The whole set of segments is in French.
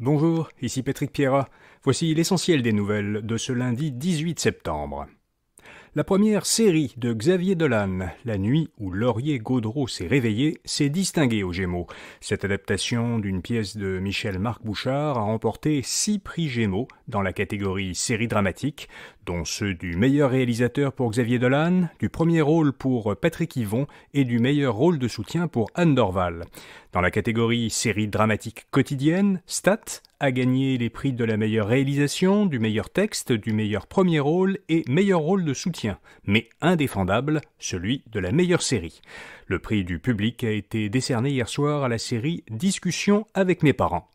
Bonjour, ici Patrick Pierrat. Voici l'essentiel des nouvelles de ce lundi 18 septembre. La première série de Xavier Dolan, La nuit où Laurier Gaudreau s'est réveillé, s'est distinguée aux Gémeaux. Cette adaptation d'une pièce de Michel-Marc Bouchard a remporté 6 prix Gémeaux dans la catégorie série dramatique, dont ceux du meilleur réalisateur pour Xavier Dolan, du premier rôle pour Patrick Yvon et du meilleur rôle de soutien pour Anne Dorval. Dans la catégorie série dramatique quotidienne, Stat a gagné les prix de la meilleure réalisation, du meilleur texte, du meilleur premier rôle et meilleur rôle de soutien, mais indéfendable, celui de la meilleure série. Le prix du public a été décerné hier soir à la série Discussions avec mes parents.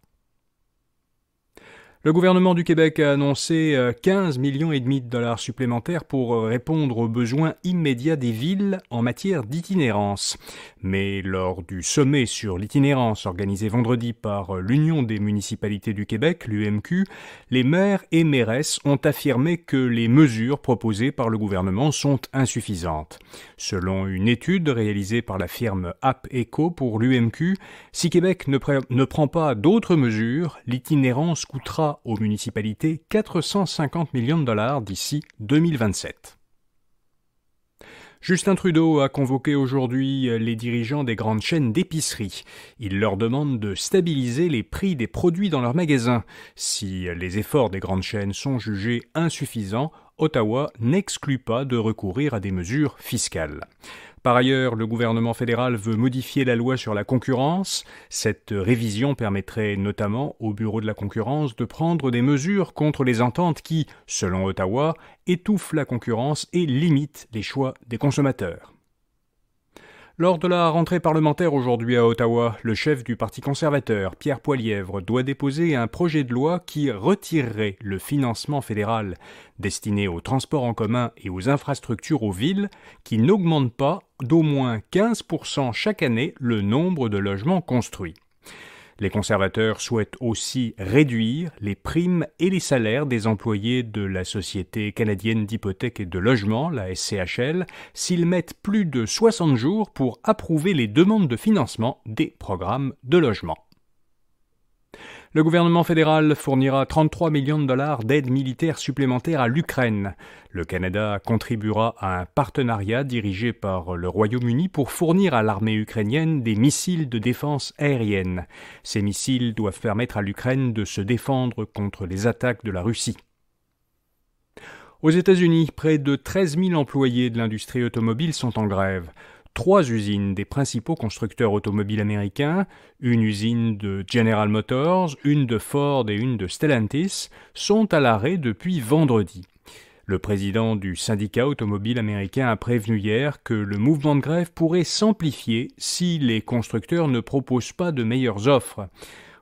Le gouvernement du Québec a annoncé 15,5 millions de dollars supplémentaires pour répondre aux besoins immédiats des villes en matière d'itinérance. Mais lors du sommet sur l'itinérance organisé vendredi par l'Union des municipalités du Québec, l'UMQ, les maires et mairesses ont affirmé que les mesures proposées par le gouvernement sont insuffisantes. Selon une étude réalisée par la firme App Eco pour l'UMQ, si Québec ne prend pas d'autres mesures, l'itinérance coûtera aux municipalités 450 millions de dollars d'ici 2027. Justin Trudeau a convoqué aujourd'hui les dirigeants des grandes chaînes d'épicerie. Il leur demande de stabiliser les prix des produits dans leurs magasins. Si les efforts des grandes chaînes sont jugés insuffisants, Ottawa n'exclut pas de recourir à des mesures fiscales. Par ailleurs, le gouvernement fédéral veut modifier la loi sur la concurrence. Cette révision permettrait notamment au Bureau de la concurrence de prendre des mesures contre les ententes qui, selon Ottawa, étouffent la concurrence et limitent les choix des consommateurs. Lors de la rentrée parlementaire aujourd'hui à Ottawa, le chef du Parti conservateur, Pierre Poilievre, doit déposer un projet de loi qui retirerait le financement fédéral destiné aux transports en commun et aux infrastructures aux villes, qui n'augmente pas d'au moins 15% chaque année le nombre de logements construits. Les conservateurs souhaitent aussi réduire les primes et les salaires des employés de la Société canadienne d'hypothèques et de logement, la SCHL, s'ils mettent plus de 60 jours pour approuver les demandes de financement des programmes de logement. Le gouvernement fédéral fournira 33 millions de dollars d'aide militaire supplémentaire à l'Ukraine. Le Canada contribuera à un partenariat dirigé par le Royaume-Uni pour fournir à l'armée ukrainienne des missiles de défense aérienne. Ces missiles doivent permettre à l'Ukraine de se défendre contre les attaques de la Russie. Aux États-Unis, près de 13 000 employés de l'industrie automobile sont en grève. 3 usines des principaux constructeurs automobiles américains, une usine de General Motors, une de Ford et une de Stellantis, sont à l'arrêt depuis vendredi. Le président du syndicat automobile américain a prévenu hier que le mouvement de grève pourrait s'amplifier si les constructeurs ne proposent pas de meilleures offres.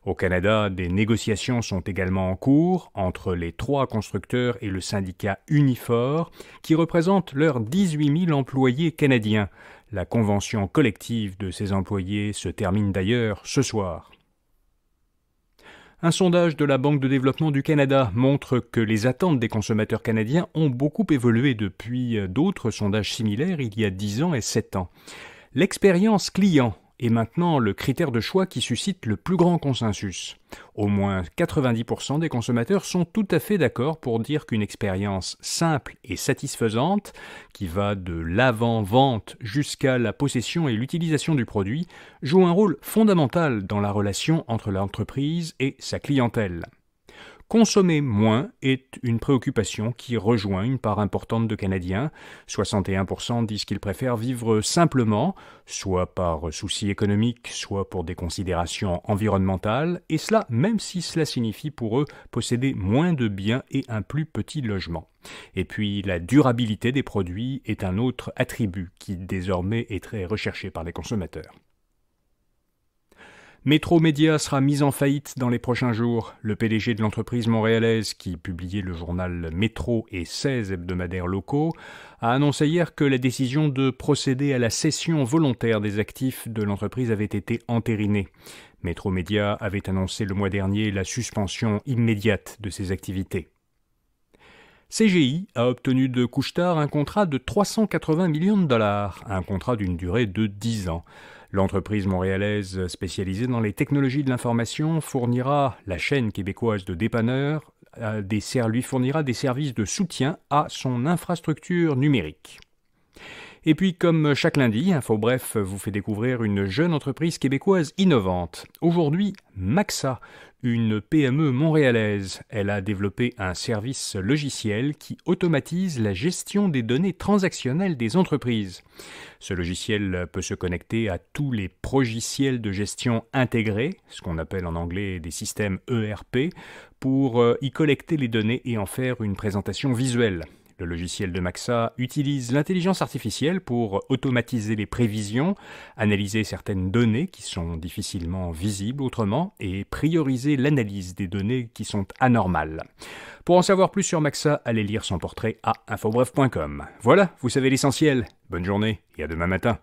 Au Canada, des négociations sont également en cours entre les 3 constructeurs et le syndicat Unifor, qui représente leurs 18 000 employés canadiens. La convention collective de ces employés se termine d'ailleurs ce soir. Un sondage de la Banque de développement du Canada montre que les attentes des consommateurs canadiens ont beaucoup évolué depuis d'autres sondages similaires il y a 10 ans et 7 ans. L'expérience client est maintenant le critère de choix qui suscite le plus grand consensus. Au moins 90% des consommateurs sont tout à fait d'accord pour dire qu'une expérience simple et satisfaisante, qui va de l'avant-vente jusqu'à la possession et l'utilisation du produit, joue un rôle fondamental dans la relation entre l'entreprise et sa clientèle. Consommer moins est une préoccupation qui rejoint une part importante de Canadiens. 61% disent qu'ils préfèrent vivre simplement, soit par souci économique, soit pour des considérations environnementales, et cela même si cela signifie pour eux posséder moins de biens et un plus petit logement. Et puis la durabilité des produits est un autre attribut qui désormais est très recherché par les consommateurs. Métro Média sera mise en faillite dans les prochains jours. Le PDG de l'entreprise montréalaise, qui publiait le journal Métro et 16 hebdomadaires locaux, a annoncé hier que la décision de procéder à la cession volontaire des actifs de l'entreprise avait été entérinée. Métro Média avait annoncé le mois dernier la suspension immédiate de ses activités. CGI a obtenu de Couche-Tard un contrat de 380 millions de dollars, un contrat d'une durée de 10 ans. L'entreprise montréalaise spécialisée dans les technologies de l'information fournira, la chaîne québécoise de dépanneurs, lui fournira des services de soutien à son infrastructure numérique. Et puis, comme chaque lundi, InfoBref vous fait découvrir une jeune entreprise québécoise innovante. Aujourd'hui, Maxa, une PME montréalaise. Elle a développé un service logiciel qui automatise la gestion des données transactionnelles des entreprises. Ce logiciel peut se connecter à tous les progiciels de gestion intégrés, ce qu'on appelle en anglais des systèmes ERP, pour y collecter les données et en faire une présentation visuelle. Le logiciel de Maxa utilise l'intelligence artificielle pour automatiser les prévisions, analyser certaines données qui sont difficilement visibles autrement et prioriser l'analyse des données qui sont anormales. Pour en savoir plus sur Maxa, allez lire son portrait à infobref.com. Voilà, vous savez l'essentiel. Bonne journée et à demain matin.